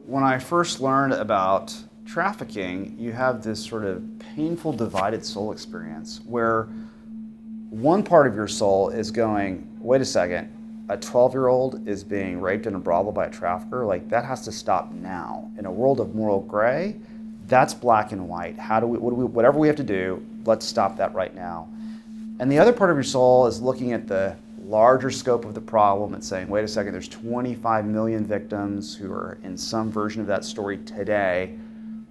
When I first learned about trafficking, you have this sort of painful divided soul experience where one part of your soul is going, wait a second, a 12-year-old is being raped in a brothel by a trafficker, like that has to stop now. In a world of moral gray, that's black and white. Whatever we have to do, let's stop that right now. And the other part of your soul is looking at the larger scope of the problem and saying, wait a second, there's 25 million victims who are in some version of that story today.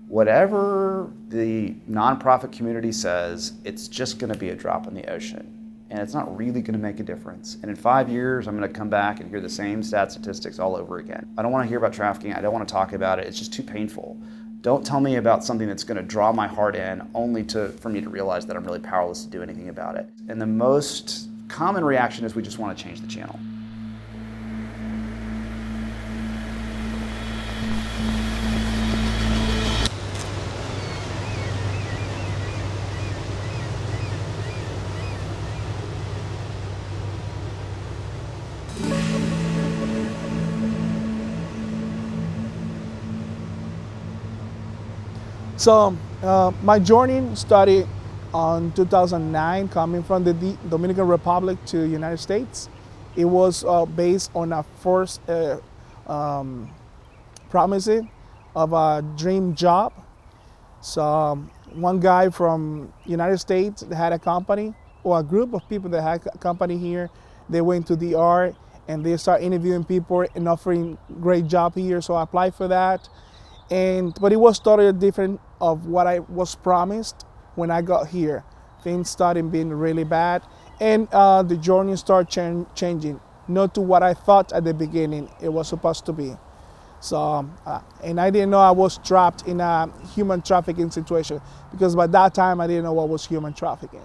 Whatever the nonprofit community says, it's just gonna be a drop in the ocean. And it's not really gonna make a difference. And in 5 years, I'm gonna come back and hear the same statistics all over again. I don't wanna hear about trafficking, I don't wanna talk about it, it's just too painful. Don't tell me about something that's gonna draw my heart in only for me to realize that I'm really powerless to do anything about it. And the most common reaction is we just wanna change the channel. So my journey started in 2009, coming from the Dominican Republic to the United States. It was based on a first promise of a dream job. So one guy from United States had a company, or a group of people that had a company here. They went to DR and they started interviewing people and offering great job here. So I applied for that. But it was totally different of what I was promised when I got here. Things started being really bad, and the journey started changing, not to what I thought at the beginning it was supposed to be. So, and I didn't know I was trapped in a human trafficking situation, because by that time I didn't know what was human trafficking.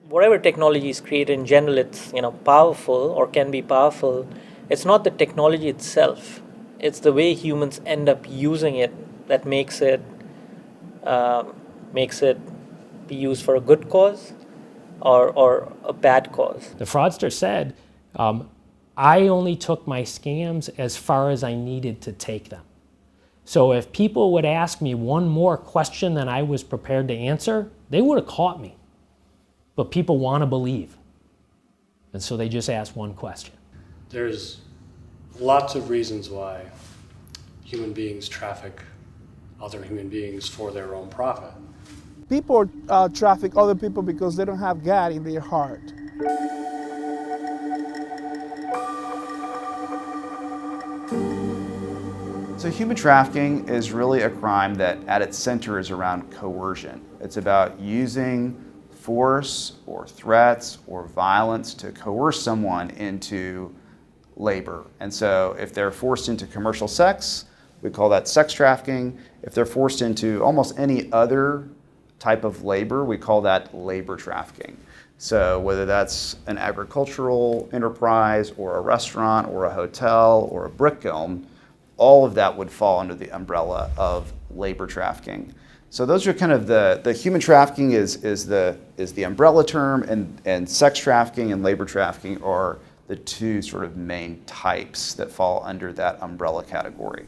Whatever technology is created in general, it's powerful or can be powerful. It's not the technology itself; it's the way humans end up using it that makes it be used for a good cause or a bad cause. The fraudster said, "I only took my scams as far as I needed to take them." So if people would ask me one more question than I was prepared to answer, they would have caught me. But people want to believe. And so they just ask one question. There's lots of reasons why human beings traffic other human beings for their own profit. People traffic other people because they don't have God in their heart. So human trafficking is really a crime that at its center is around coercion. It's about using force or threats or violence to coerce someone into labor. And so if they're forced into commercial sex, we call that sex trafficking. If they're forced into almost any other type of labor, we call that labor trafficking. So whether that's an agricultural enterprise or a restaurant or a hotel or a brick kiln, all of that would fall under the umbrella of labor trafficking. So those are kind of the human trafficking is the umbrella term, and sex trafficking and labor trafficking are the two sort of main types that fall under that umbrella category.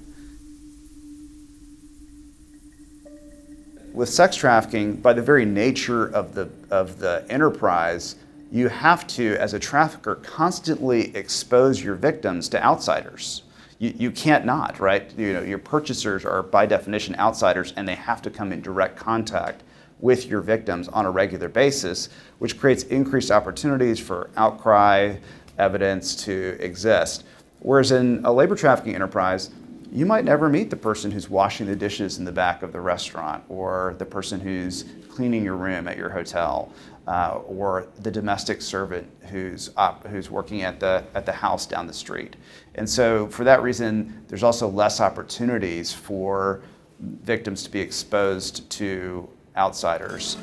With sex trafficking, by the very nature of the enterprise, you have to, as a trafficker, constantly expose your victims to outsiders. You can't not, right? Your purchasers are by definition outsiders, and they have to come in direct contact with your victims on a regular basis, which creates increased opportunities for outcry evidence to exist. Whereas in a labor trafficking enterprise, you might never meet the person who's washing the dishes in the back of the restaurant, or the person who's cleaning your room at your hotel, or the domestic servant who's working at the house down the street. And so for that reason, there's also less opportunities for victims to be exposed to outsiders.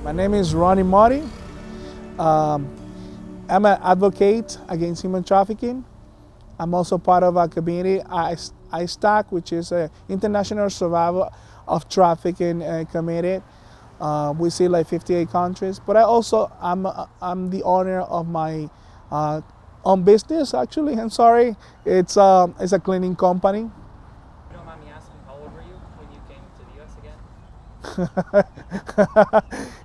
My name is Ronny Marty. I'm an advocate against human trafficking. I'm also part of a community, ISTAC, which is an International Survival of Trafficking Committee. We see like 58 countries, but I'm the owner of my own business. Actually, I'm sorry, it's a cleaning company. You don't mind me asking, how old were you when you came to the U.S. again?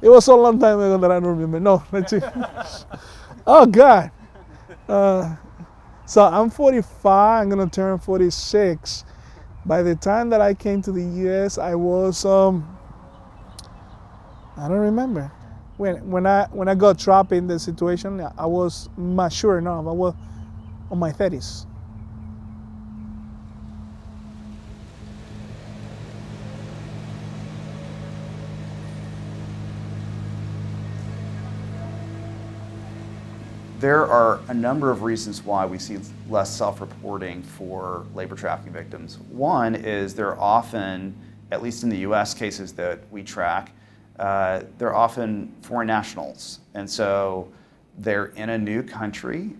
It was so long time ago that I don't remember. No, let's see. Oh God. So I'm 45. I'm gonna turn 46. By the time that I came to the U.S., I was I don't remember. When I got trapped in the situation, I was mature enough. I was on my 30s. There are a number of reasons why we see less self-reporting for labor trafficking victims. One is they're often, at least in the US cases that we track, they're often foreign nationals. And so they're in a new country.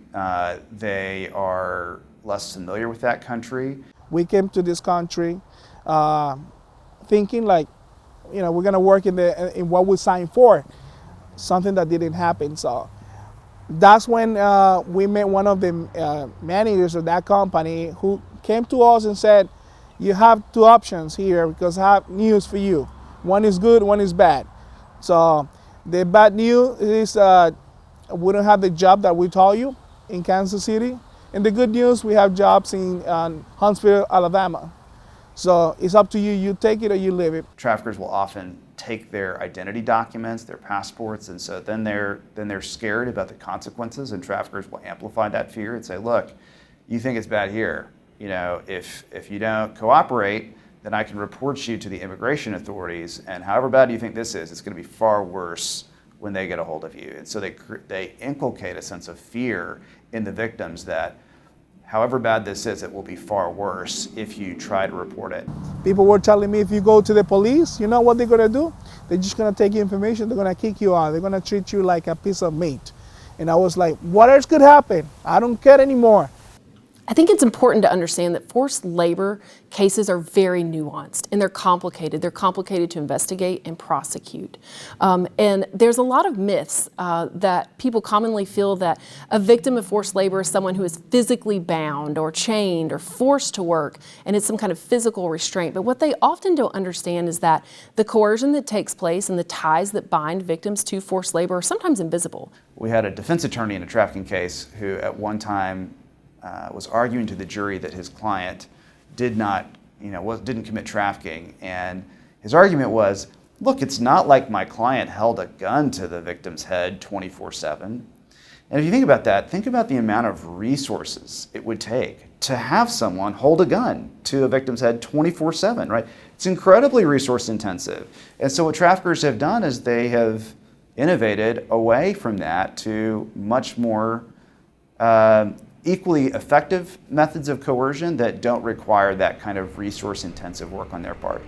They are less familiar with that country. We came to this country thinking like, we're gonna work in what we signed for, something that didn't happen. So that's when we met one of the managers of that company who came to us and said, you have two options here because I have news for you. One is good, one is bad. So the bad news is we don't have the job that we told you in Kansas City. And the good news, we have jobs in Huntsville, Alabama. So it's up to you. You take it or you leave it. Traffickers will often take their identity documents, their passports, and so then they're scared about the consequences, and traffickers will amplify that fear and say, look, you think it's bad here. If you don't cooperate, then I can report you to the immigration authorities, and however bad you think this is, it's going to be far worse when they get a hold of you. And so they inculcate a sense of fear in the victims that however bad this is, it will be far worse if you try to report it. People were telling me if you go to the police, you know what they're gonna do? They're just gonna take your information, they're gonna kick you out, they're gonna treat you like a piece of meat. And I was like, what else could happen? I don't care anymore. I think it's important to understand that forced labor cases are very nuanced and they're complicated. They're complicated to investigate and prosecute. And there's a lot of myths that people commonly feel that a victim of forced labor is someone who is physically bound or chained or forced to work, and it's some kind of physical restraint. But what they often don't understand is that the coercion that takes place and the ties that bind victims to forced labor are sometimes invisible. We had a defense attorney in a trafficking case who at one time was arguing to the jury that his client didn't commit trafficking, and his argument was, look, it's not like my client held a gun to the victim's head 24/7. And if you think about that, think about the amount of resources it would take to have someone hold a gun to a victim's head 24/7, right? It's incredibly resource intensive. And so what traffickers have done is they have innovated away from that to much more equally effective methods of coercion that don't require that kind of resource-intensive work on their part.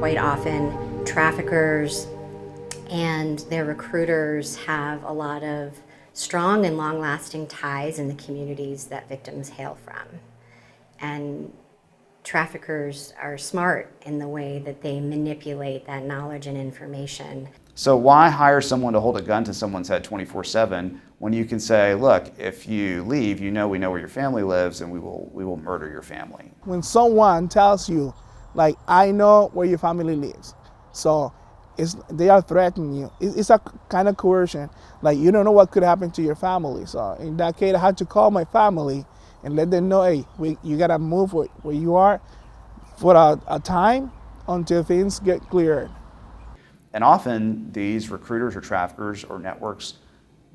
Quite often, traffickers and their recruiters have a lot of strong and long-lasting ties in the communities that victims hail from. And traffickers are smart in the way that they manipulate that knowledge and information. So why hire someone to hold a gun to someone's head 24/7 when you can say, look, if you leave, we know where your family lives, and we will murder your family. When someone tells you, like, I know where your family lives, so they are threatening you. It's a kind of coercion. Like, you don't know what could happen to your family. So in that case, I had to call my family and let them know, hey, you gotta move where you are for a time until things get cleared. And often these recruiters or traffickers or networks,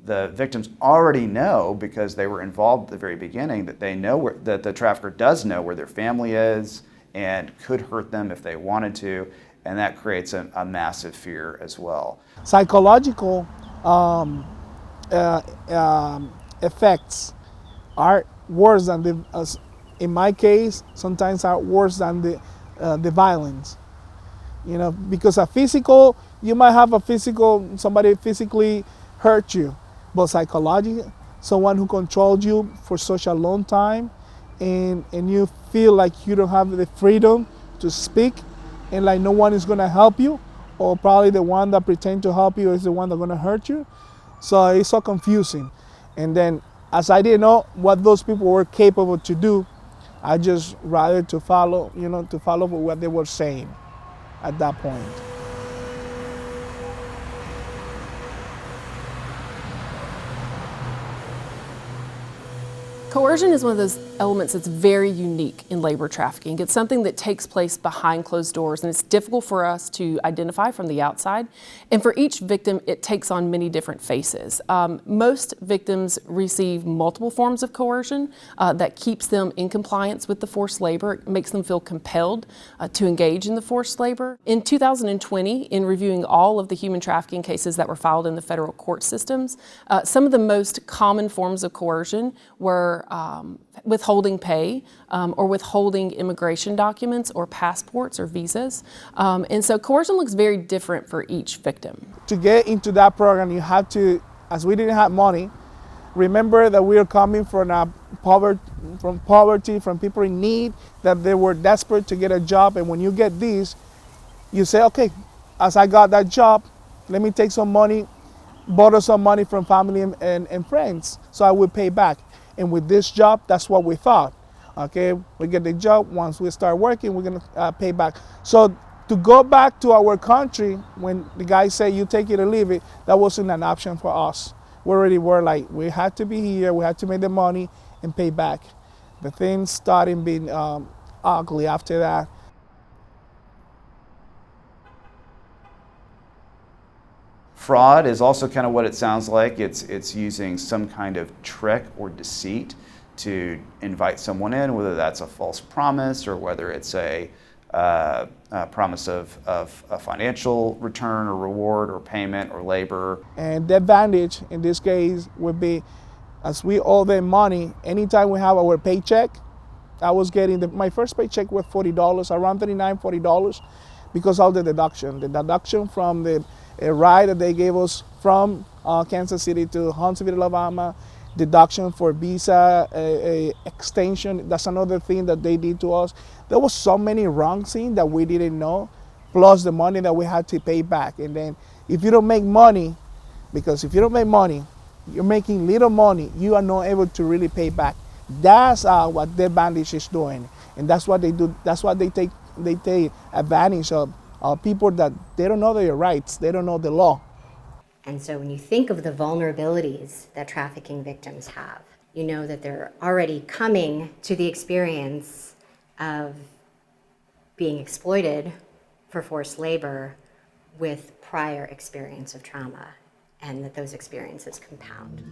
the victims already know, because they were involved at the very beginning, that they know that the trafficker does know where their family is and could hurt them if they wanted to, and that creates a massive fear as well. Psychological effects are worse than in my case, sometimes are worse than the violence. You know, because you might have somebody physically hurt you, but psychologically, someone who controlled you for such a long time, and you feel like you don't have the freedom to speak, and like no one is gonna help you, or probably the one that pretend to help you is the one that's gonna hurt you. So it's so confusing. And then, as I didn't know what those people were capable to do, I just rather to follow what they were saying at that point. Coercion is one of those elements that's very unique in labor trafficking. It's something that takes place behind closed doors, and it's difficult for us to identify from the outside. And for each victim, it takes on many different faces. Most victims receive multiple forms of coercion that keeps them in compliance with the forced labor. It makes them feel compelled to engage in the forced labor. In 2020, in reviewing all of the human trafficking cases that were filed in the federal court systems, some of the most common forms of coercion were withholding pay or withholding immigration documents or passports or visas. And so coercion looks very different for each victim. To get into that program, you have to, as we didn't have money, remember that we are coming from poverty, from people in need, that they were desperate to get a job. And when you get this, you say, okay, as I got that job, let me take some money, borrow some money from family and friends, so I will pay back. And with this job, that's what we thought. Okay, we get the job, once we start working, we're gonna pay back. So to go back to our country, when the guy said, you take it or leave it, that wasn't an option for us. We already were like, we had to be here, we had to make the money and pay back. The things started being ugly after that. Fraud is also kind of what it sounds like. It's using some kind of trick or deceit to invite someone in, whether that's a false promise or whether it's a promise of a financial return or reward or payment or labor. And the advantage in this case would be, as we owe them money, anytime we have our paycheck, I was getting my first paycheck was $40, around $39, $40, because of the deduction from the ride that they gave us from Kansas City to Huntsville, Alabama, deduction for visa extension. That's another thing that they did to us. There was so many wrong things that we didn't know, plus the money that we had to pay back. And then if you don't make money, because if you don't make money, you're making little money, you are not able to really pay back. That's what their bandage is doing. And that's what they do. That's what they take advantage of people that they don't know their rights, they don't know the law. And so when you think of the vulnerabilities that trafficking victims have, you know that they're already coming to the experience of being exploited for forced labor with prior experience of trauma, and that those experiences compound.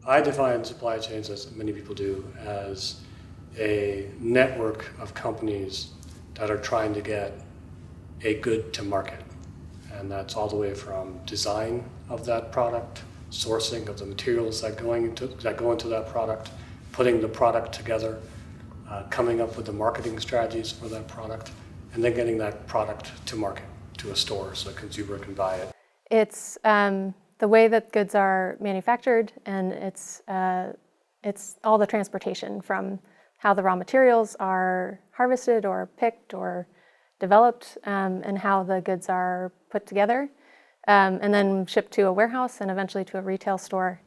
I define supply chains, as many people do, as a network of companies that are trying to get a good to market. And that's all the way from design of that product, sourcing of the materials that go into that product, putting the product together, coming up with the marketing strategies for that product, and then getting that product to market, to a store so a consumer can buy it. It's the way that goods are manufactured, and it's all the transportation from how the raw materials are harvested or picked or developed, and how the goods are put together, and then shipped to a warehouse and eventually to a retail store.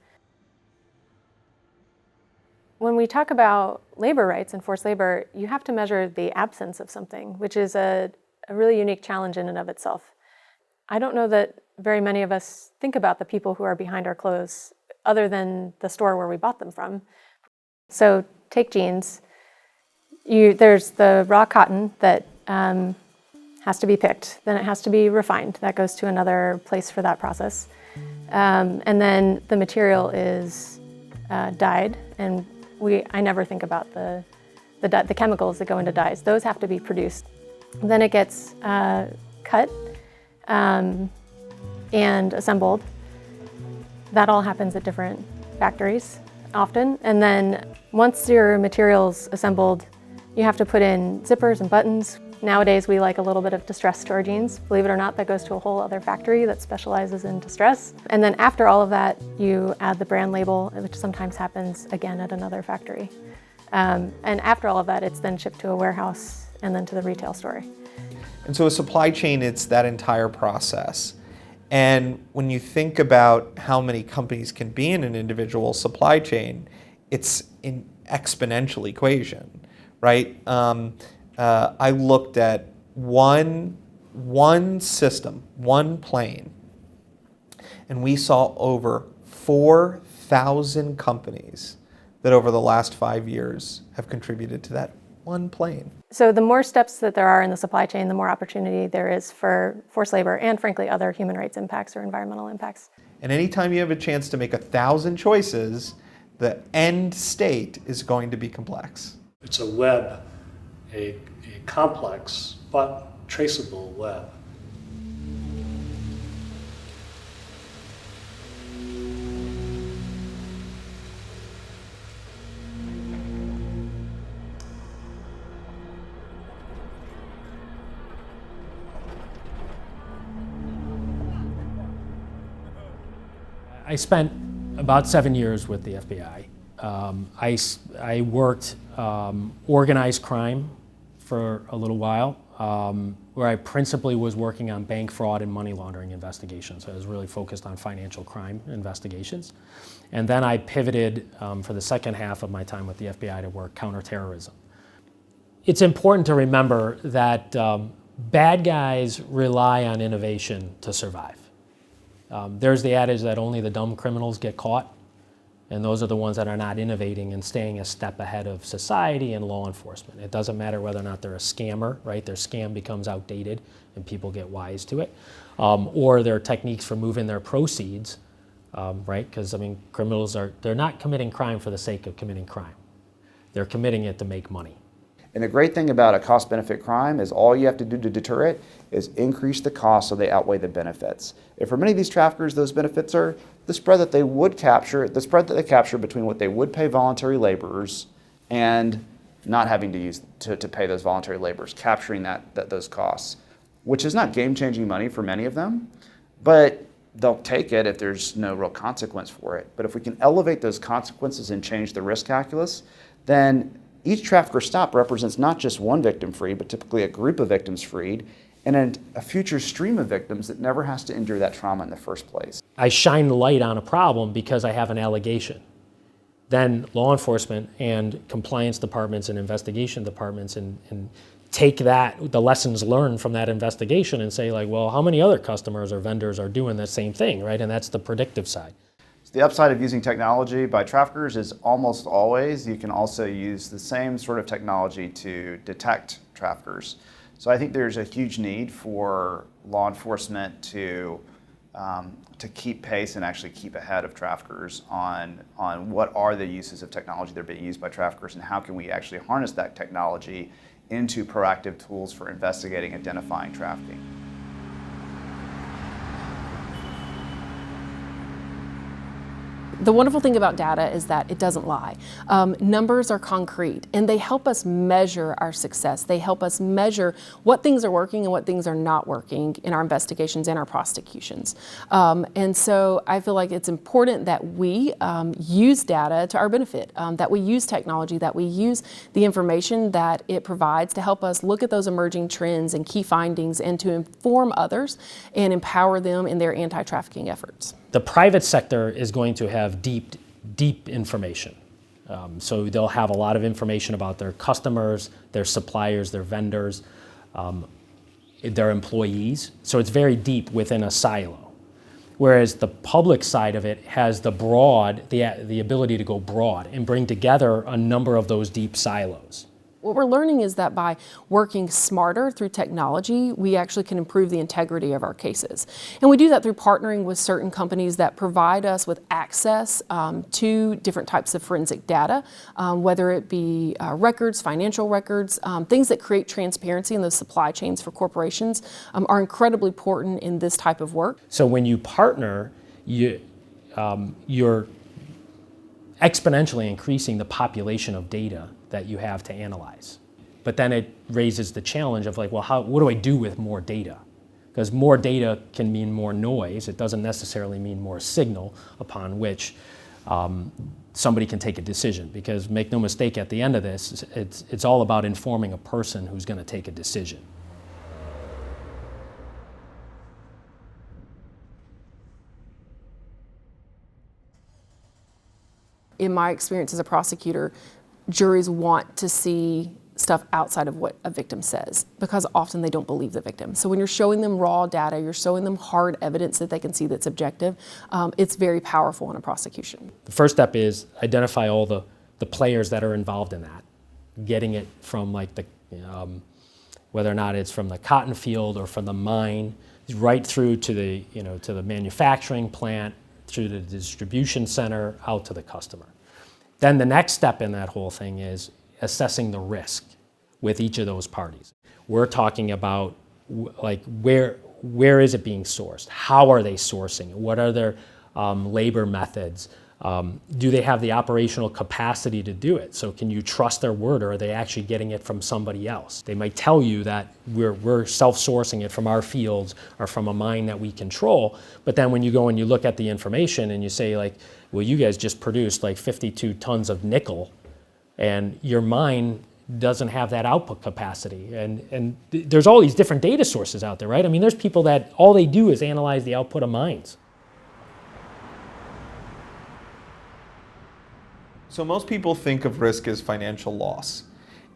When we talk about labor rights and forced labor, you have to measure the absence of something, which is a really unique challenge in and of itself. I don't know that very many of us think about the people who are behind our clothes other than the store where we bought them from. So take jeans. There's the raw cotton that has to be picked. Then it has to be refined. That goes to another place for that process. And then the material is dyed, and I never think about the chemicals that go into dyes. Those have to be produced. Then it gets cut and assembled. That all happens at different factories often. And then once your material's assembled, you have to put in zippers and buttons. Nowadays, we like a little bit of distress to our jeans. Believe it or not, that goes to a whole other factory that specializes in distress. And then after all of that, you add the brand label, which sometimes happens again at another factory. And after all of that, it's then shipped to a warehouse and then to the retail store. And so a supply chain, it's that entire process. And when you think about how many companies can be in an individual supply chain, it's an exponential equation, right? I looked at one system, one plane, and we saw over 4,000 companies that over the last 5 years have contributed to that one plane. So the more steps that there are in the supply chain, the more opportunity there is for forced labor and frankly other human rights impacts or environmental impacts. And anytime you have a chance to make 1,000 choices, the end state is going to be complex. It's a web, a complex but traceable web. I spent about 7 years with the FBI. I worked organized crime for a little while, where I principally was working on bank fraud and money laundering investigations. So I was really focused on financial crime investigations. And then I pivoted for the second half of my time with the FBI to work counterterrorism. It's important to remember that bad guys rely on innovation to survive. There's the adage that only the dumb criminals get caught, and those are the ones that are not innovating and staying a step ahead of society and law enforcement. It doesn't matter whether or not they're a scammer, right? Their scam becomes outdated and people get wise to it, or their techniques for moving their proceeds, right? Because I mean, criminals they're not committing crime for the sake of committing crime. They're committing it to make money. And the great thing about a cost-benefit crime is all you have to do to deter it is increase the cost so they outweigh the benefits. And for many of these traffickers, those benefits are the spread that they would capture, the spread that they capture between what they would pay voluntary laborers and not having to use to pay those voluntary laborers, capturing those costs, which is not game-changing money for many of them, but they'll take it if there's no real consequence for it. But if we can elevate those consequences and change the risk calculus, then each trafficker stop represents not just one victim freed, but typically a group of victims freed, and a future stream of victims that never has to endure that trauma in the first place. I shine the light on a problem because I have an allegation. Then law enforcement and compliance departments and investigation departments and take the lessons learned from that investigation and say like, well, how many other customers or vendors are doing the same thing, right? And that's the predictive side. The upside of using technology by traffickers is almost always you can also use the same sort of technology to detect traffickers. So I think there's a huge need for law enforcement to keep pace and actually keep ahead of traffickers on what are the uses of technology that are being used by traffickers and how can we actually harness that technology into proactive tools for investigating, identifying trafficking. The wonderful thing about data is that it doesn't lie. Numbers are concrete, and they help us measure our success. They help us measure what things are working and what things are not working in our investigations and our prosecutions. And so I feel like it's important that we use data to our benefit, that we use technology, that we use the information that it provides to help us look at those emerging trends and key findings and to inform others and empower them in their anti-trafficking efforts. The private sector is going to have deep information. So they'll have a lot of information about their customers, their suppliers, their vendors, their employees. So it's very deep within a silo. Whereas the public side of it has the ability to go broad and bring together a number of those deep silos. What we're learning is that by working smarter through technology, we actually can improve the integrity of our cases. And we do that through partnering with certain companies that provide us with access to different types of forensic data, whether it be records, financial records, things that create transparency in those supply chains for corporations are incredibly important in this type of work. So when you partner, you're exponentially increasing the population of data that you have to analyze. But then it raises the challenge of like, well, what do I do with more data? Because more data can mean more noise. It doesn't necessarily mean more signal upon which somebody can take a decision. Because make no mistake, at the end of this, it's all about informing a person who's going to take a decision. In my experience as a prosecutor, juries want to see stuff outside of what a victim says because often they don't believe the victim. So when you're showing them raw data, you're showing them hard evidence that they can see that's objective, it's very powerful in a prosecution. The first step is identify all the players that are involved in that, getting it from like the, whether or not it's from the cotton field or from the mine, right through to the, to the manufacturing plant, through the distribution center, out to the customer. Then the next step in that whole thing is assessing the risk with each of those parties. We're talking about like where is it being sourced? How are they sourcing it? What are their labor methods? Do they have the operational capacity to do it? So can you trust their word, or are they actually getting it from somebody else? They might tell you that we're self-sourcing it from our fields or from a mine that we control, but then when you go and you look at the information and you say like, well, you guys just produced like 52 tons of nickel and your mine doesn't have that output capacity. And there's all these different data sources out there, right? I mean, there's people that all they do is analyze the output of mines. So most people think of risk as financial loss.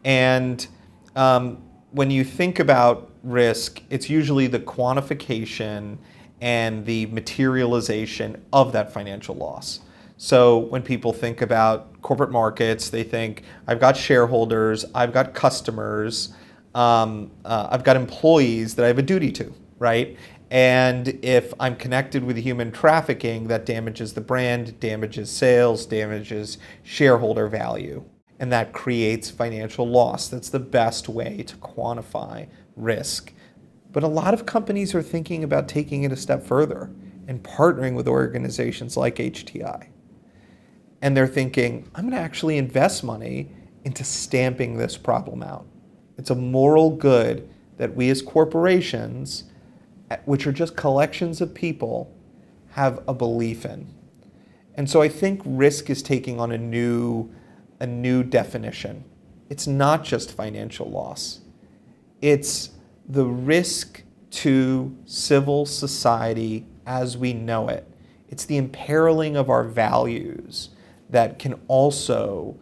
And when you think about risk, it's usually the quantification and the materialization of that financial loss. So when people think about corporate markets, they think, I've got shareholders, I've got customers, I've got employees that I have a duty to, right? And if I'm connected with human trafficking, that damages the brand, damages sales, damages shareholder value. And that creates financial loss. That's the best way to quantify risk. But a lot of companies are thinking about taking it a step further and partnering with organizations like HTI. And they're thinking, I'm going to actually invest money into stamping this problem out. It's a moral good that we as corporations, which are just collections of people, have a belief in. And so I think risk is taking on a new definition. It's not just financial loss. It's the risk to civil society as we know it. It's the imperiling of our values that can also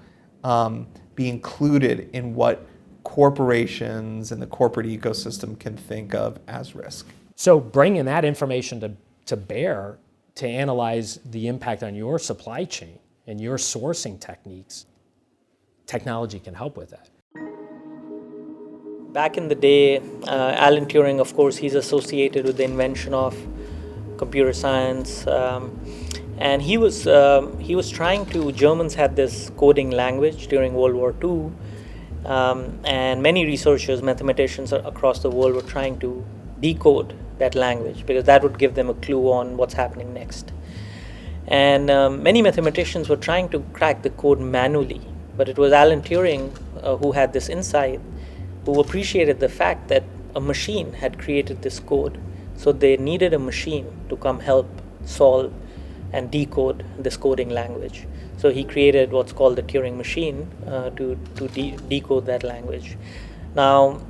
be included in what corporations and the corporate ecosystem can think of as risk. So bringing that information to bear to analyze the impact on your supply chain and your sourcing techniques, technology can help with that. Back in the day, Alan Turing, of course, he's associated with the invention of computer science, and he was trying to. Germans had this coding language during World War II, and many researchers, mathematicians across the world were trying to decode that language because that would give them a clue on what's happening next. And many mathematicians were trying to crack the code manually, but it was Alan Turing who had this insight, who appreciated the fact that a machine had created this code. So they needed a machine to come help solve and decode this coding language. So he created what's called the Turing machine to decode that language. Now,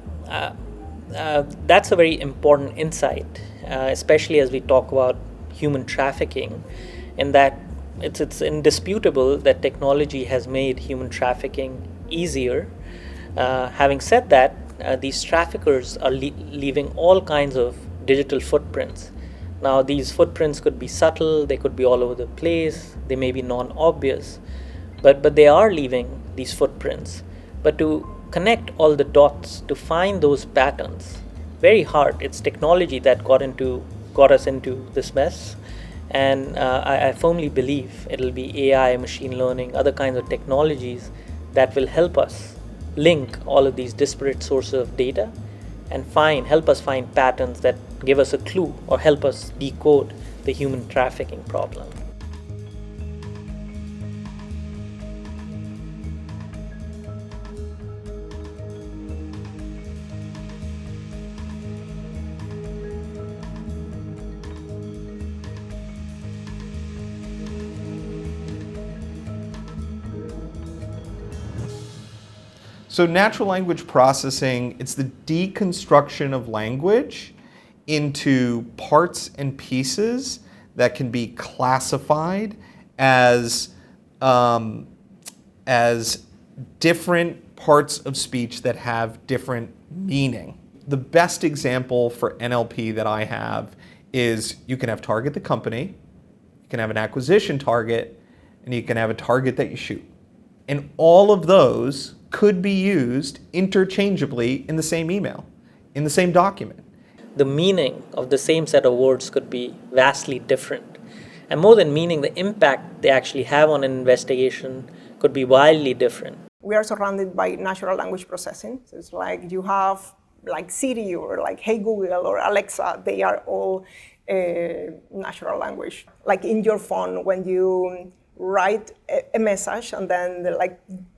that's a very important insight, especially as we talk about human trafficking, in that it's indisputable that technology has made human trafficking easier. Having said that, these traffickers are leaving all kinds of digital footprints. Now, these footprints could be subtle, they could be all over the place, they may be non-obvious, but they are leaving these footprints. But to connect all the dots to find those patterns. Very hard. It's technology that got us into this mess. And I firmly believe it'll be AI, machine learning, other kinds of technologies that will help us link all of these disparate sources of data and help us find patterns that give us a clue or help us decode the human trafficking problem. So natural language processing, it's the deconstruction of language into parts and pieces that can be classified as different parts of speech that have different meaning. The best example for NLP that I have is you can have target the company, you can have an acquisition target, and you can have a target that you shoot. And all of those could be used interchangeably in the same email, in the same document. The meaning of the same set of words could be vastly different. And more than meaning, the impact they actually have on an investigation could be wildly different. We are surrounded by natural language processing. So it's like you have like Siri or like Hey Google or Alexa, they are all natural language. Like in your phone, when you write a message and then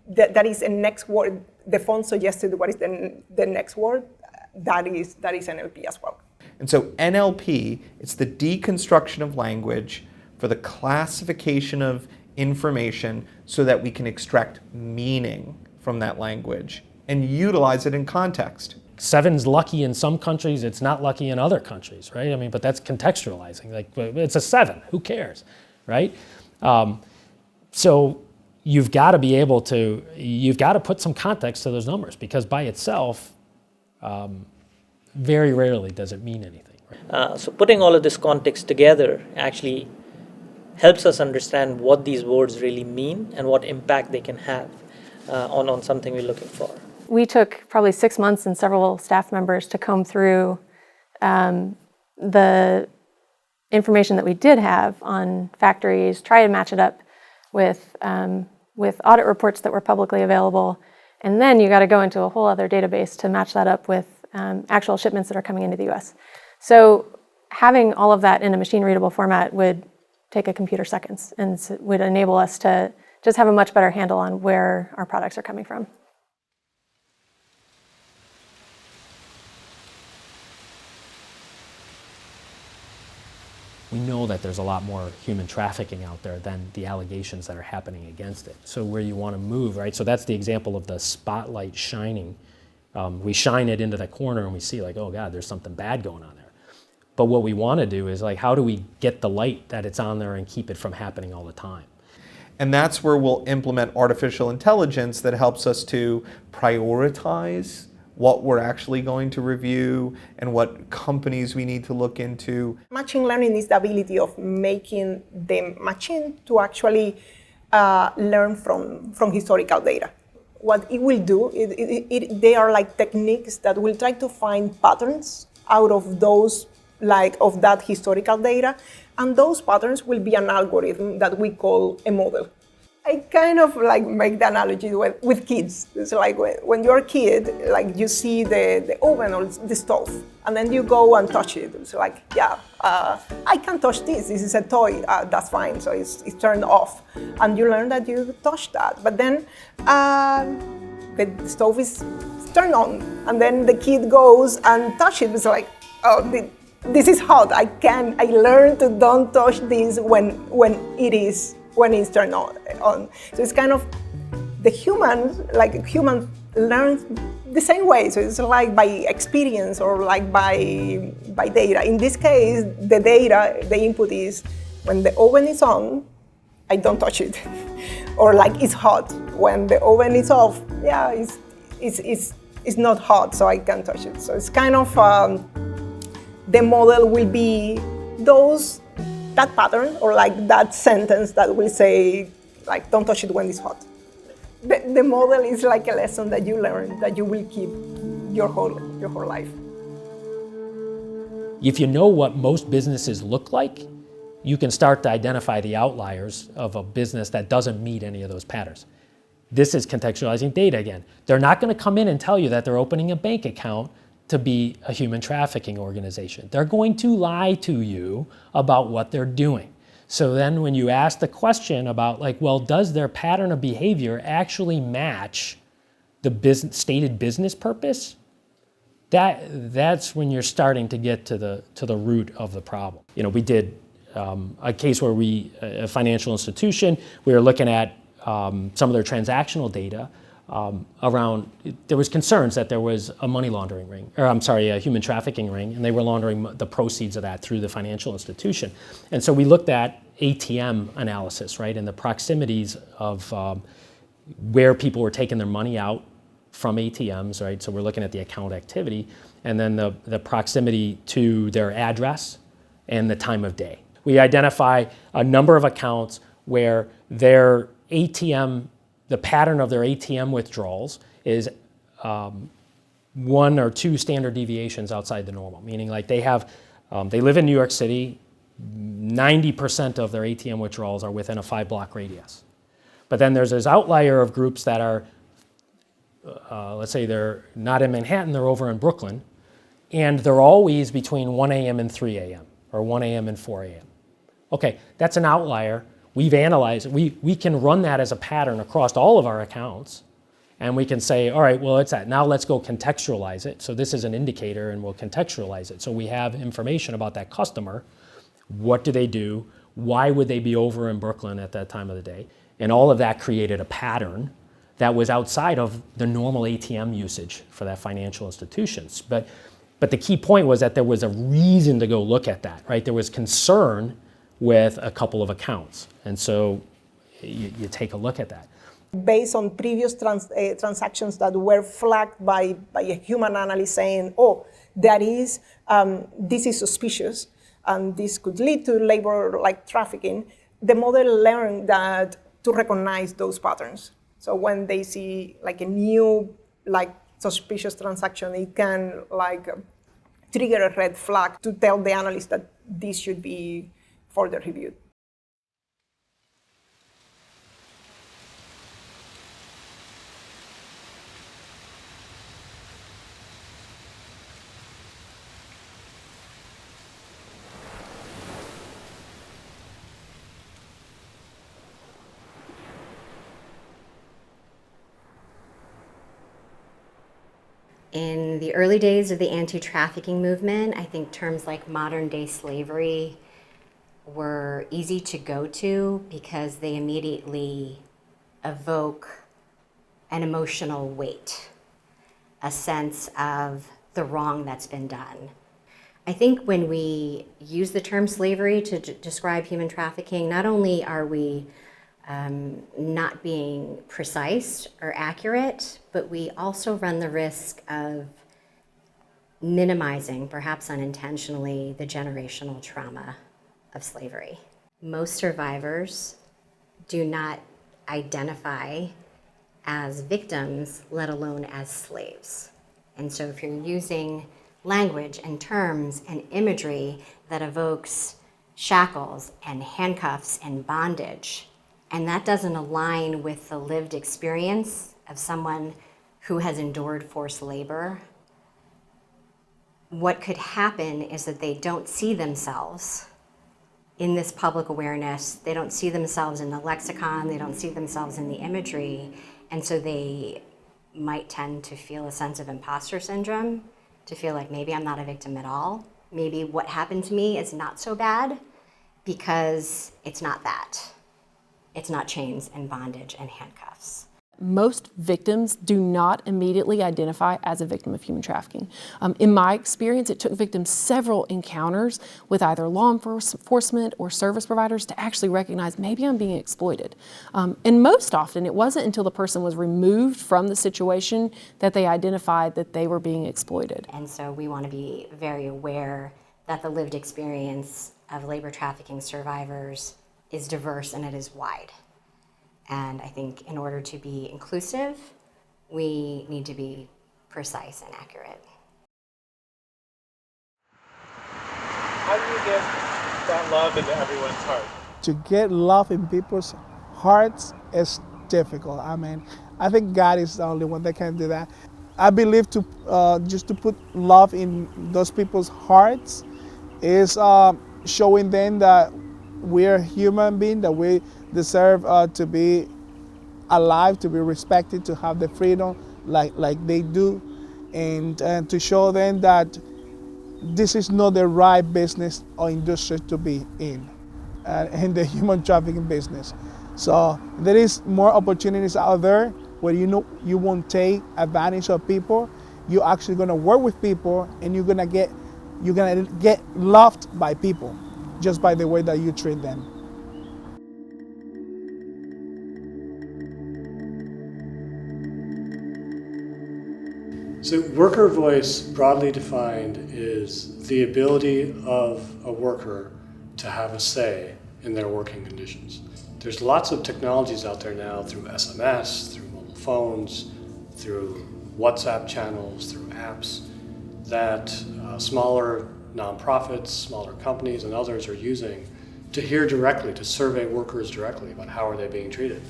that is a next word, the phone suggested what is the next word, that is NLP as well. And so NLP, it's the deconstruction of language for the classification of information so that we can extract meaning from that language and utilize it in context. 7's lucky in some countries, it's not lucky in other countries, right? I mean, but that's contextualizing. Like, it's a 7, who cares, right? So you've got to be able to, put some context to those numbers, because by itself, very rarely does it mean anything. Right? So putting all of this context together actually helps us understand what these words really mean and what impact they can have on something we're looking for. We took probably 6 months and several staff members to comb through the information that we did have on factories, try to match it up with audit reports that were publicly available, and then you got to go into a whole other database to match that up with actual shipments that are coming into the U.S. So having all of that in a machine-readable format would take a computer seconds and would enable us to just have a much better handle on where our products are coming from. We know that there's a lot more human trafficking out there than the allegations that are happening against it. So where you want to move, right? So that's the example of the spotlight shining. We shine it into the corner and we see like, oh God, there's something bad going on there. But what we want to do is like, how do we get the light that it's on there and keep it from happening all the time? And that's where we'll implement artificial intelligence that helps us to prioritize what we're actually going to review and what companies we need to look into. Machine learning is the ability of making the machine to actually learn from historical data. What it will do, they are like techniques that will try to find patterns out of those, like of that historical data, and those patterns will be an algorithm that we call a model. I kind of like make the analogy with kids. It's like when you're a kid, like you see the oven or the stove, and then you go and touch it. It's like, yeah, I can't touch this. This is a toy. That's fine. So it's turned off, and you learn that you touched that. But then the stove is turned on, and then the kid goes and touches it. It's like, oh, this is hot. I learned to don't touch this when it's turned on. So it's kind of the human learns the same way. So it's like by experience or like by data. In this case, the data, the input is when the oven is on, I don't touch it. Or like it's hot. When the oven is off, yeah, it's not hot, so I can't touch it. So it's kind of, the model will be that pattern or like that sentence that will say, like, don't touch it when it's hot. The model is like a lesson that you learn that you will keep your whole life. If you know what most businesses look like, you can start to identify the outliers of a business that doesn't meet any of those patterns. This is contextualizing data again. They're not going to come in and tell you that they're opening a bank account to be a human trafficking organization. They're going to lie to you about what they're doing. So then when you ask the question about like, well, does their pattern of behavior actually match the stated business purpose? That's when you're starting to get to the root of the problem. You know, we did a case where a financial institution, we were looking at some of their transactional data around, there was concerns that there was a money laundering ring, or I'm sorry, a human trafficking ring, and they were laundering the proceeds of that through the financial institution. And so we looked at ATM analysis, right, and the proximities of where people were taking their money out from ATMs, right? So we're looking at the account activity, and then the proximity to their address and the time of day. We identify a number of accounts where their ATM, the pattern of their ATM withdrawals is one or two standard deviations outside the normal, meaning like they live in New York City, 90% of their ATM withdrawals are within a 5-block radius. But then there's this outlier of groups that are, let's say they're not in Manhattan, they're over in Brooklyn, and they're always between 1 a.m. and 3 a.m. or 1 a.m. and 4 a.m. Okay, that's an outlier. We've analyzed it. We can run that as a pattern across all of our accounts, and we can say, all right, well, it's that. Now let's go contextualize it. So this is an indicator, and we'll contextualize it. So we have information about that customer. What do they do? Why would they be over in Brooklyn at that time of the day? And all of that created a pattern that was outside of the normal ATM usage for that financial institutions. But the key point was that there was a reason to go look at that, right? There was concern with a couple of accounts. And so you take a look at that. Based on previous transactions that were flagged by a human analyst saying, oh, this is suspicious, and this could lead to labor-like trafficking, the model learned that to recognize those patterns. So when they see like a new suspicious transaction, it can trigger a red flag to tell the analyst that this should be further reviewed. In the early days of the anti-trafficking movement, I think terms like modern-day slavery were easy to go to because they immediately evoke an emotional weight, a sense of the wrong that's been done. I think when we use the term slavery to describe human trafficking, not only are we not being precise or accurate, but we also run the risk of minimizing, perhaps unintentionally, the generational trauma of slavery. Most survivors do not identify as victims, let alone as slaves. And so if you're using language and terms and imagery that evokes shackles and handcuffs and bondage, and that doesn't align with the lived experience of someone who has endured forced labor, what could happen is that they don't see themselves in this public awareness. They don't see themselves in the lexicon. They don't see themselves in the imagery. And so they might tend to feel a sense of imposter syndrome, to feel like maybe I'm not a victim at all. Maybe what happened to me is not so bad because it's not that. It's not chains and bondage and handcuffs. Most victims do not immediately identify as a victim of human trafficking. In my experience, it took victims several encounters with either law enforcement or service providers to actually recognize maybe I'm being exploited. And most often, it wasn't until the person was removed from the situation that they identified that they were being exploited. And so we want to be very aware that the lived experience of labor trafficking survivors is diverse and it is wide. And I think in order to be inclusive, we need to be precise and accurate. How do you get that love into everyone's heart? To get love in people's hearts is difficult. I mean, I think God is the only one that can do that. I believe just to put love in those people's hearts is showing them that we're human beings, that we deserve to be alive, to be respected, to have the freedom like they do, and to show them that this is not the right business or industry to be in the human trafficking business. So there is more opportunities out there where you won't take advantage of people. You're actually going to work with people, and you're gonna get loved by people just by the way that you treat them. So worker voice, broadly defined, is the ability of a worker to have a say in their working conditions. There's lots of technologies out there now through SMS, through mobile phones, through WhatsApp channels, through apps that smaller nonprofits, smaller companies, and others are using to hear directly, to survey workers directly about how are they being treated.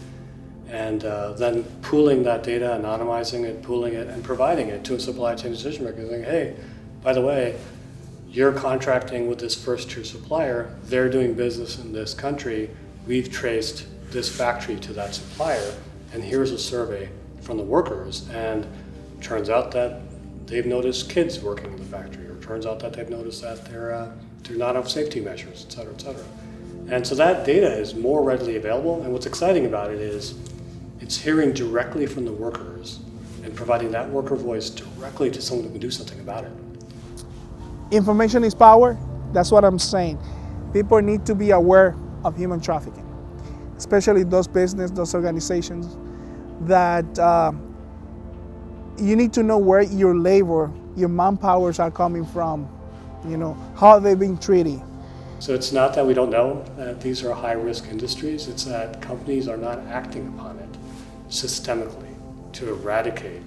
And then pooling that data, anonymizing it, pooling it, and providing it to a supply chain decision maker, saying, hey, by the way, you're contracting with this first-tier supplier, they're doing business in this country, we've traced this factory to that supplier, and here's a survey from the workers, and turns out that they've noticed kids working in the factory, or turns out that they've noticed that they're not have safety measures, et cetera, et cetera. And so that data is more readily available, and what's exciting about it is it's hearing directly from the workers and providing that worker voice directly to someone who can do something about it. Information is power. That's what I'm saying. People need to be aware of human trafficking, especially those businesses, those organizations, that you need to know where your labor, your manpowers are coming from, how they're being treated. So it's not that we don't know that these are high-risk industries, it's that companies are not acting upon it systemically to eradicate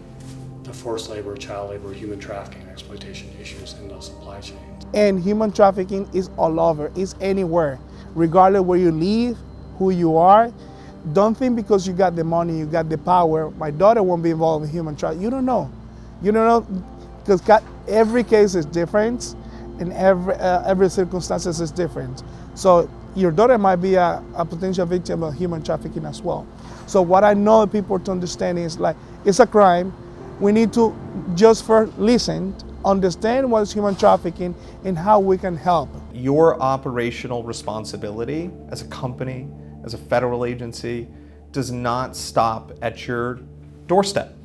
the forced labor, child labor, human trafficking, and exploitation issues in those supply chains. And human trafficking is all over, it's anywhere. Regardless where you live, who you are, don't think because you got the money, you got the power, my daughter won't be involved in human trafficking. You don't know. You don't know, because every case is different, and every circumstance is different. So your daughter might be a potential victim of human trafficking as well. So what I know people to understand is it's a crime. We need to just first listen, understand what is human trafficking and how we can help. Your operational responsibility as a company, as a federal agency, does not stop at your doorstep.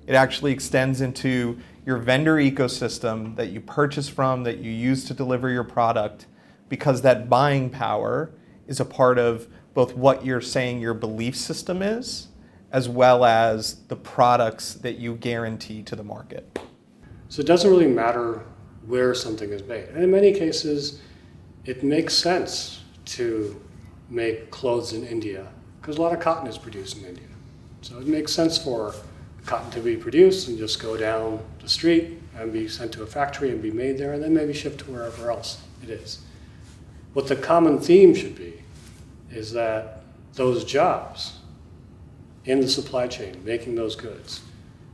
It actually extends into your vendor ecosystem that you purchase from, that you use to deliver your product, because that buying power is a part of both what you're saying your belief system is, as well as the products that you guarantee to the market. So it doesn't really matter where something is made. And in many cases, it makes sense to make clothes in India, because a lot of cotton is produced in India. So it makes sense for cotton to be produced and just go down the street and be sent to a factory and be made there, and then maybe shipped to wherever else it is. What the common theme should be is that those jobs in the supply chain, making those goods,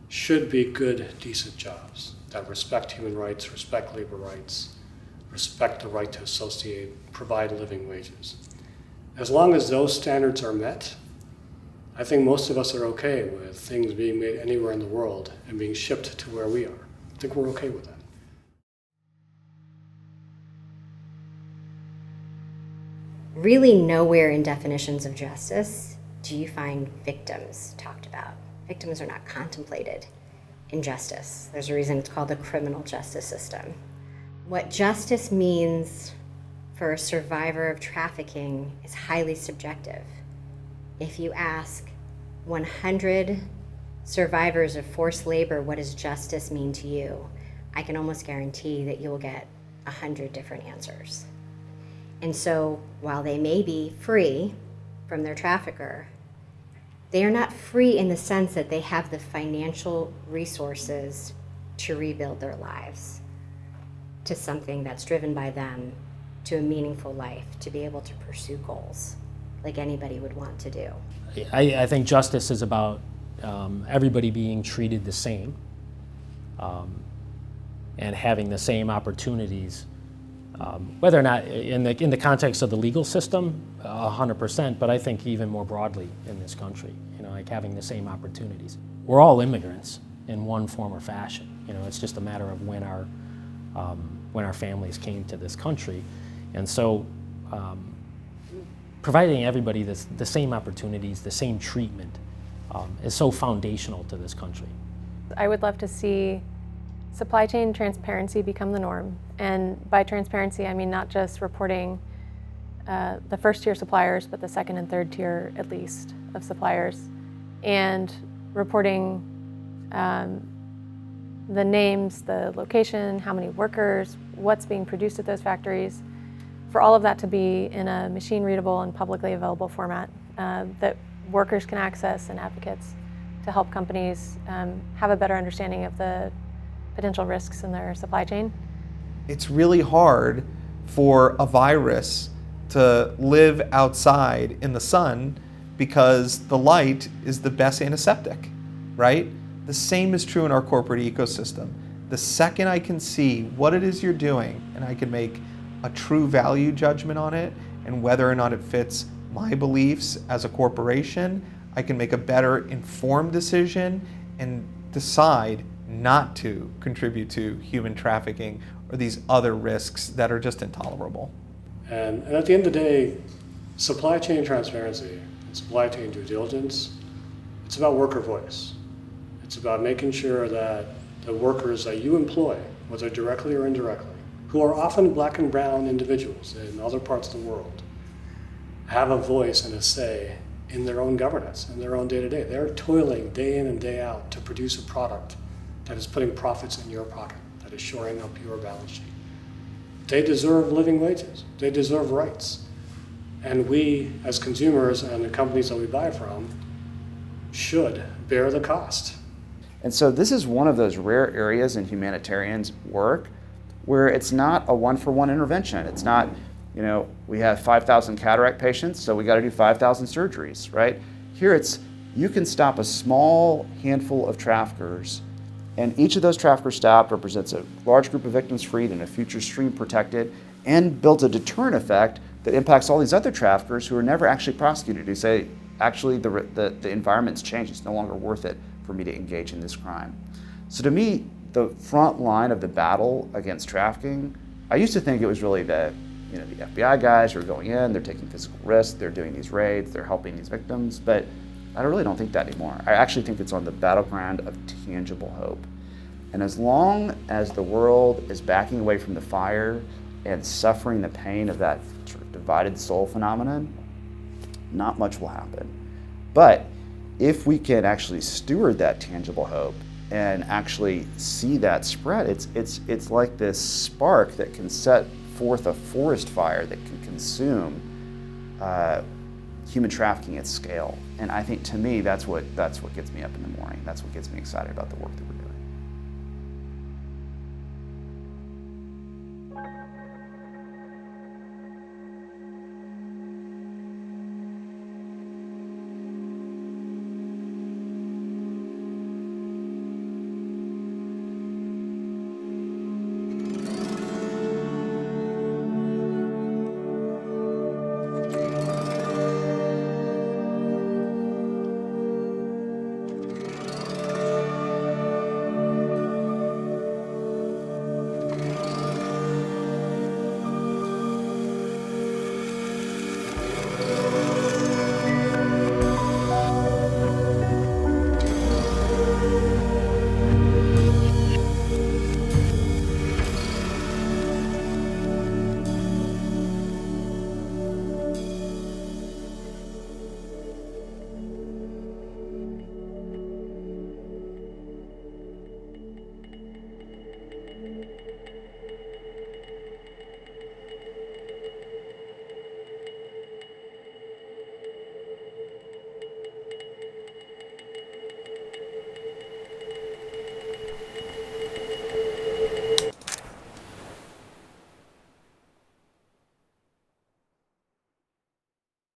should be good, decent jobs that respect human rights, respect labor rights, respect the right to associate, provide living wages. As long as those standards are met, I think most of us are okay with things being made anywhere in the world and being shipped to where we are. I think we're okay with that. Really nowhere in definitions of justice do you find victims talked about. Victims are not contemplated in justice. There's a reason it's called the criminal justice system. What justice means for a survivor of trafficking is highly subjective. If you ask 100 survivors of forced labor, what does justice mean to you? I can almost guarantee that you'll get 100 different answers. And so while they may be free from their trafficker, They are not free in the sense that they have the financial resources to rebuild their lives to something that's driven by them, to a meaningful life, to be able to pursue goals like anybody would want to do. I think justice is about everybody being treated the same and having the same opportunities, whether or not in the context of the legal system, 100%, but I think even more broadly in this country, like having the same opportunities. We're all immigrants in one form or fashion. It's just a matter of when our families came to this country, and so providing everybody the same opportunities, the same treatment, is so foundational to this country. I would love to see supply chain transparency become the norm. And by transparency, I mean not just reporting the first tier suppliers, but the second and third tier at least of suppliers, and reporting the names, the location, how many workers, what's being produced at those factories, for all of that to be in a machine-readable and publicly available format that workers can access and advocates to help companies have a better understanding of the potential risks in their supply chain. It's really hard for a virus to live outside in the sun because the light is the best antiseptic, right? The same is true in our corporate ecosystem. The second I can see what it is you're doing and I can make a true value judgment on it and whether or not it fits my beliefs as a corporation, I can make a better informed decision and decide not to contribute to human trafficking or these other risks that are just intolerable. And at the end of the day, supply chain transparency and supply chain due diligence, it's about worker voice. It's about making sure that the workers that you employ, whether directly or indirectly, who are often black and brown individuals in other parts of the world, have a voice and a say in their own governance, in their own day-to-day. They're toiling day in and day out to produce a product that is putting profits in your pocket, that is shoring up your balance sheet. They deserve living wages. They deserve rights. And we, as consumers and the companies that we buy from, should bear the cost. And so this is one of those rare areas in humanitarian work where it's not a one-for-one intervention. It's not, we have 5,000 cataract patients, so we got to do 5,000 surgeries, right? Here it's, you can stop a small handful of traffickers, and each of those traffickers stopped represents a large group of victims freed and a future stream protected, and builds a deterrent effect that impacts all these other traffickers who are never actually prosecuted, who say, actually the environment's changed, it's no longer worth it for me to engage in this crime. So to me, the front line of the battle against trafficking, I used to think it was really the FBI guys who are going in, they're taking physical risks, they're doing these raids, they're helping these victims, but I really don't think that anymore. I actually think it's on the battleground of tangible hope. And as long as the world is backing away from the fire and suffering the pain of that sort of divided soul phenomenon, not much will happen. But if we can actually steward that tangible hope and actually see that spread, it's like this spark that can set forth a forest fire that can consume human trafficking at scale. And I think, to me, that's what gets me up in the morning. That's what gets me excited about the work that we're doing.